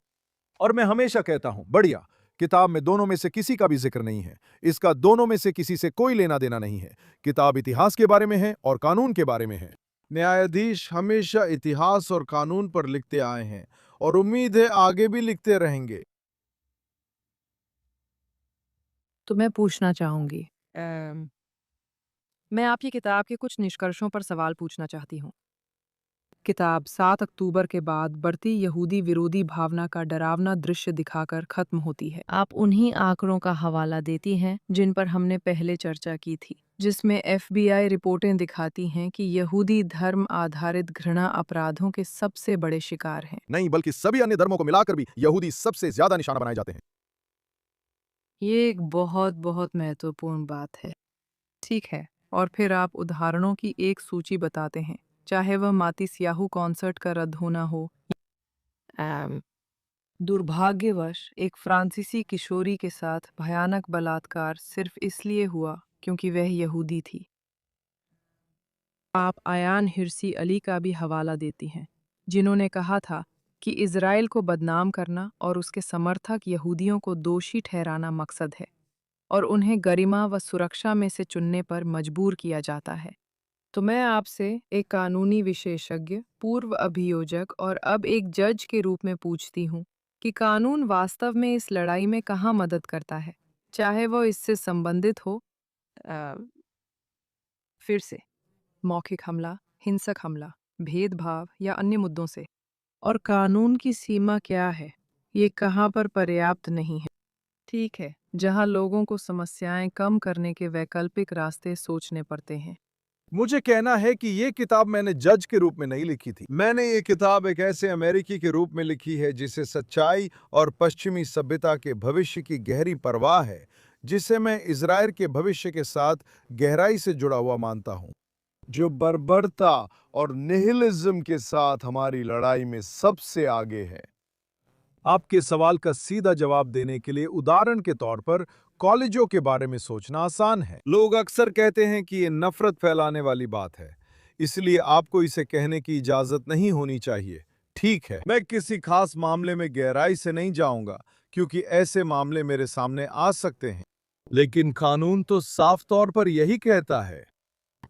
और मैं हमेशा कहता हूं, बढ़िया, किताब में दोनों में से किसी का भी जिक्र नहीं है। इसका दोनों में से किसी से कोई लेना देना नहीं है। किताब इतिहास के बारे में है और कानून के बारे में है। न्यायाधीश हमेशा इतिहास और कानून पर लिखते आए हैं और उम्मीद है आगे भी लिखते रहेंगे। तो मैं पूछना चाहूंगी, मैं आपकी किताब के कुछ निष्कर्षों पर सवाल पूछना चाहती हूँ। किताब 7 अक्टूबर के बाद बढ़ती यहूदी विरोधी भावना का डरावना दृश्य दिखाकर खत्म होती है। आप उन्हीं आंकड़ों का हवाला देती हैं जिन पर हमने पहले चर्चा की थी, जिसमें FBI रिपोर्टें दिखाती हैं कि यहूदी धर्म आधारित घृणा अपराधों के सबसे बड़े शिकार हैं। नहीं, बल्कि सभी अन्य धर्मों को मिलाकर भी यहूदी सबसे ज्यादा निशाना बनाए जाते हैं। ये एक बहुत बहुत महत्वपूर्ण बात है। ठीक है, और फिर आप उदाहरणों की एक सूची बताते हैं, चाहे वह मातिस्याहू कॉन्सर्ट का रद्द होना हो। दुर्भाग्यवश एक फ्रांसीसी किशोरी के साथ भयानक बलात्कार सिर्फ इसलिए हुआ क्योंकि वह यहूदी थी। आप आयान हिरसी अली का भी हवाला देती हैं, जिन्होंने कहा था कि इज़राइल को बदनाम करना और उसके समर्थक यहूदियों को दोषी ठहराना मकसद है और उन्हें गरिमा व सुरक्षा में से चुनने पर मजबूर किया जाता है। तो मैं आपसे एक कानूनी विशेषज्ञ, पूर्व अभियोजक और अब एक जज के रूप में पूछती हूँ कि कानून वास्तव में इस लड़ाई में कहाँ मदद करता है, चाहे वो इससे संबंधित हो फिर से मौखिक हमला, हिंसक हमला, भेदभाव या अन्य मुद्दों से। और कानून की सीमा क्या है? ये कहाँ पर पर्याप्त नहीं है? ठीक है, जहाँ लोगों को समस्याएं कम करने के वैकल्पिक रास्ते सोचने पड़ते हैं। मुझे कहना है कि ये किताब मैंने जज के रूप में नहीं लिखी थी। मैंने ये किताब एक ऐसे अमेरिकी के रूप में लिखी है जिसे सच्चाई और पश्चिमी सभ्यता के भविष्य की गहरी परवाह है, जिसे मैं इज़राइल के भविष्य के साथ गहराई से जुड़ा हुआ मानता हूँ, जो बर्बरता और निहिलिज्म के साथ हमारी लड़ाई में सबसे आगे है। आपके सवाल का सीधा जवाब देने के लिए उदाहरण के तौर पर कॉलेजों के बारे में सोचना आसान है। लोग अक्सर कहते हैं कि ये नफरत फैलाने वाली बात है, इसलिए आपको इसे कहने की इजाजत नहीं होनी चाहिए। ठीक है, मैं किसी खास मामले में गहराई से नहीं जाऊंगा क्योंकि ऐसे मामले मेरे सामने आ सकते हैं, लेकिन कानून तो साफ तौर पर यही कहता है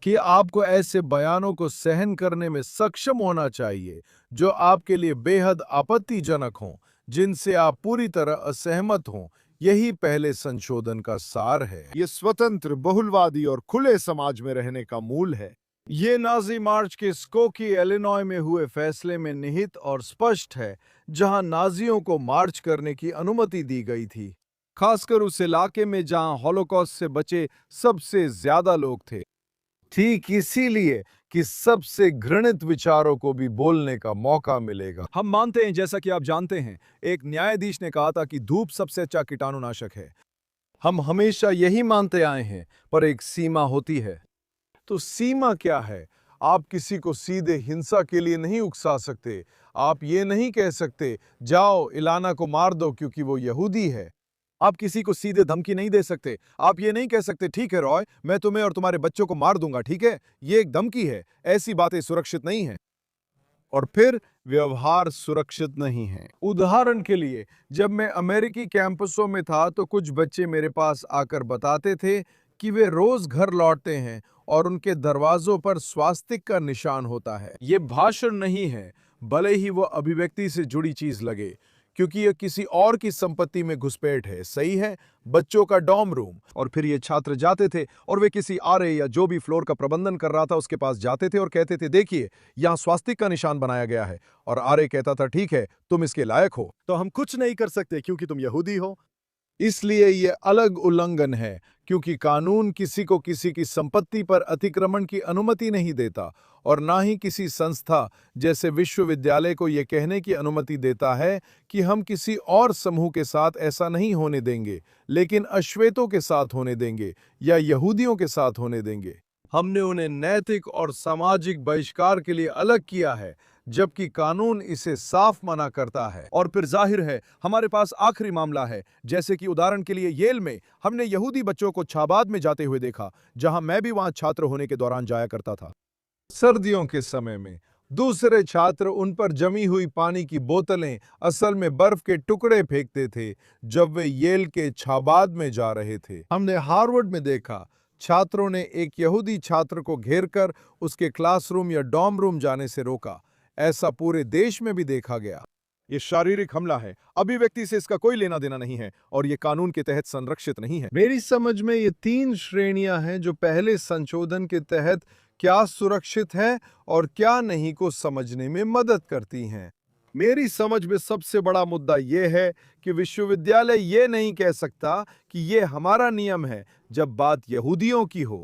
कि आपको ऐसे बयानों को सहन करने में सक्षम होना चाहिए जो आपके लिए बेहद आपत्तिजनक हों, जिनसे आप पूरी तरह असहमत हों। यही पहले संशोधन का सार है। ये स्वतंत्र, बहुलवादी और खुले समाज में रहने का मूल है। ये नाजी मार्च के स्कोकी, इलिनॉय में हुए फैसले में निहित और स्पष्ट है, जहां नाजियों को मार्च करने की अनुमति दी गई थी, खासकर उस इलाके में जहां हॉलोकॉस्ट से बचे सबसे ज्यादा लोग थे। ठीक इसीलिए कि सबसे घृणित विचारों को भी बोलने का मौका मिलेगा। हम मानते हैं, जैसा कि आप जानते हैं, एक न्यायाधीश ने कहा था कि धूप सबसे अच्छा कीटाणुनाशक है। हम हमेशा यही मानते आए हैं, पर एक सीमा होती है। तो सीमा क्या है? आप किसी को सीधे हिंसा के लिए नहीं उकसा सकते। आप ये नहीं कह सकते, जाओ इलाना को मार दो क्योंकि वो यहूदी है। आप किसी को सीधे धमकी नहीं दे सकते। आप ये नहीं कह सकते, ठीक है रॉय, मैं तुम्हें और तुम्हारे बच्चों को मार दूंगा, ठीक है? ये एक धमकी है। ऐसी बातें सुरक्षित नहीं हैं। और फिर व्यवहार सुरक्षित नहीं है। उदाहरण के लिए, जब मैं अमेरिकी कैंपसों में था तो कुछ बच्चे मेरे पास आकर बताते थे कि वे रोज घर लौटते हैं और उनके दरवाजों पर स्वास्तिक का निशान होता है। ये भाषण नहीं है, भले ही वो अभिव्यक्ति से जुड़ी चीज लगे, क्योंकि यह किसी और की संपत्ति में घुसपैठ है। सही है, बच्चों का डॉर्म रूम। और फिर ये छात्र जाते थे और वे किसी आरए या जो भी फ्लोर का प्रबंधन कर रहा था उसके पास जाते थे और कहते थे, देखिए यहाँ स्वास्तिक का निशान बनाया गया है। और आरए कहता था, ठीक है, तुम इसके लायक हो। तो हम कुछ नहीं कर सकते क्योंकि तुम यहूदी हो। इसलिए ये अलग उल्लंघन है, क्योंकि कानून किसी को किसी की संपत्ति पर अतिक्रमण की अनुमति नहीं देता और ना ही किसी संस्था जैसे विश्वविद्यालय को ये कहने की अनुमति देता है कि हम किसी और समूह के साथ ऐसा नहीं होने देंगे, लेकिन अश्वेतों के साथ होने देंगे या यहूदियों के साथ होने देंगे। हमने उन्हें नैतिक और सामाजिक बहिष्कार के लिए अलग किया है, जबकि कानून इसे साफ मना करता है। और फिर जाहिर है हमारे पास आखिरी मामला है, जैसे कि उदाहरण के लिए येल में हमने यहूदी बच्चों को छाबाद में जाते हुए देखा, जहां मैं भी वहां छात्र होने के दौरान जाया करता था। सर्दियों के समय में दूसरे छात्र उन पर जमी हुई पानी की बोतलें, असल में बर्फ के टुकड़े फेंकते थे जब वे येल के छाबाद में जा रहे थे। हमने हार्वर्ड में देखा, छात्रों ने एक यहूदी छात्र को घेरकर उसके क्लासरूम या डॉर्म रूम जाने से रोका। ऐसा पूरे देश में भी देखा गया। ये शारीरिक हमला है, अभिव्यक्ति से इसका कोई लेना देना नहीं है और ये कानून के तहत संरक्षित नहीं है। मेरी समझ में ये 3 श्रेणियां हैं जो पहले संशोधन के तहत क्या सुरक्षित है और क्या नहीं को समझने में मदद करती हैं। मेरी समझ में सबसे बड़ा मुद्दा यह है कि विश्वविद्यालय ये नहीं कह सकता कि ये हमारा नियम है जब बात यहूदियों की हो।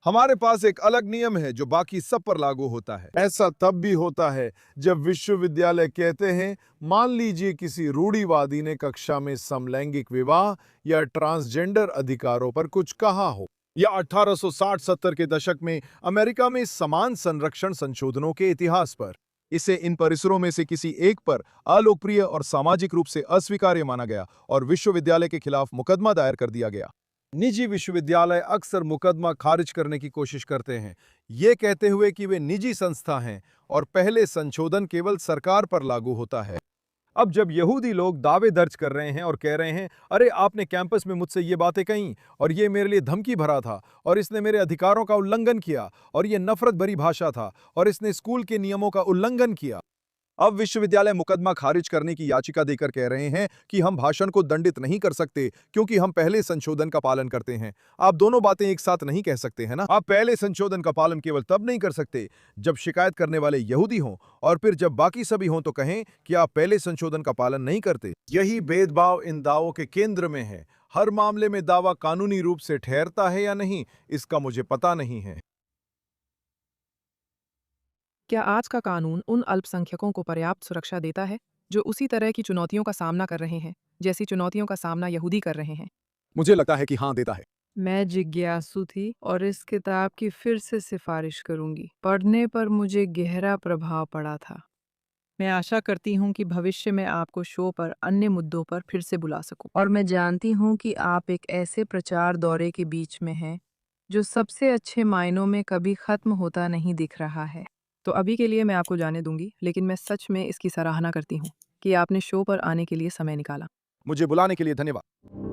हमारे पास एक अलग नियम है जो बाकी सब पर लागू होता है। ऐसा तब भी होता है जब विश्वविद्यालय कहते हैं, मान लीजिए किसी रूढ़िवादी ने कक्षा में समलैंगिक विवाह या ट्रांसजेंडर अधिकारों पर कुछ कहा हो, या 1860-70 के दशक में अमेरिका में समान संरक्षण संशोधनों के इतिहास पर। इसे इन परिसरों में से किसी एक पर अलोकप्रिय और सामाजिक रूप से अस्वीकार्य माना गया और विश्वविद्यालय के खिलाफ मुकदमा दायर कर दिया गया। निजी विश्वविद्यालय अक्सर मुकदमा खारिज करने की कोशिश करते हैं, ये कहते हुए कि वे निजी संस्था हैं और पहले संशोधन केवल सरकार पर लागू होता है। अब जब यहूदी लोग दावे दर्ज कर रहे हैं और कह रहे हैं, अरे आपने कैंपस में मुझसे ये बातें कहीं और ये मेरे लिए धमकी भरा था और इसने मेरे अधिकारों का उल्लंघन किया और ये नफरत भरी भाषा था और इसने स्कूल के नियमों का उल्लंघन किया। अब विश्वविद्यालय मुकदमा खारिज करने की याचिका देकर कह रहे हैं कि हम भाषण को दंडित नहीं कर सकते क्योंकि हम पहले संशोधन का पालन करते हैं। आप दोनों बातें एक साथ नहीं कह सकते हैं ना। आप पहले संशोधन का पालन केवल तब नहीं कर सकते जब शिकायत करने वाले यहूदी हों और फिर जब बाकी सभी हों तो कहें कि आप पहले संशोधन का पालन नहीं करते। यही भेदभाव इन दावों के केंद्र में है। हर मामले में दावा कानूनी रूप से ठहरता है या नहीं, इसका मुझे पता नहीं है। क्या आज का कानून उन अल्पसंख्यकों को पर्याप्त सुरक्षा देता है जो उसी तरह की चुनौतियों का सामना कर रहे हैं जैसी चुनौतियों का सामना यहूदी कर रहे हैं? मुझे लगता है कि हाँ, देता है। मैं जिज्ञासु थी और इस किताब की फिर से सिफारिश करूंगी। पढ़ने पर मुझे गहरा प्रभाव पड़ा था। मैं आशा करती हूँ कि भविष्य में आपको शो पर अन्य मुद्दों पर फिर से बुला सकूं। और मैं जानती हूँ कि आप एक ऐसे प्रचार दौरे के बीच में हैं जो सबसे अच्छे मायनों में कभी खत्म होता नहीं दिख रहा है। तो अभी के लिए मैं आपको जाने दूंगी, लेकिन मैं सच में इसकी सराहना करती हूँ कि आपने शो पर आने के लिए समय निकाला। मुझे बुलाने के लिए धन्यवाद।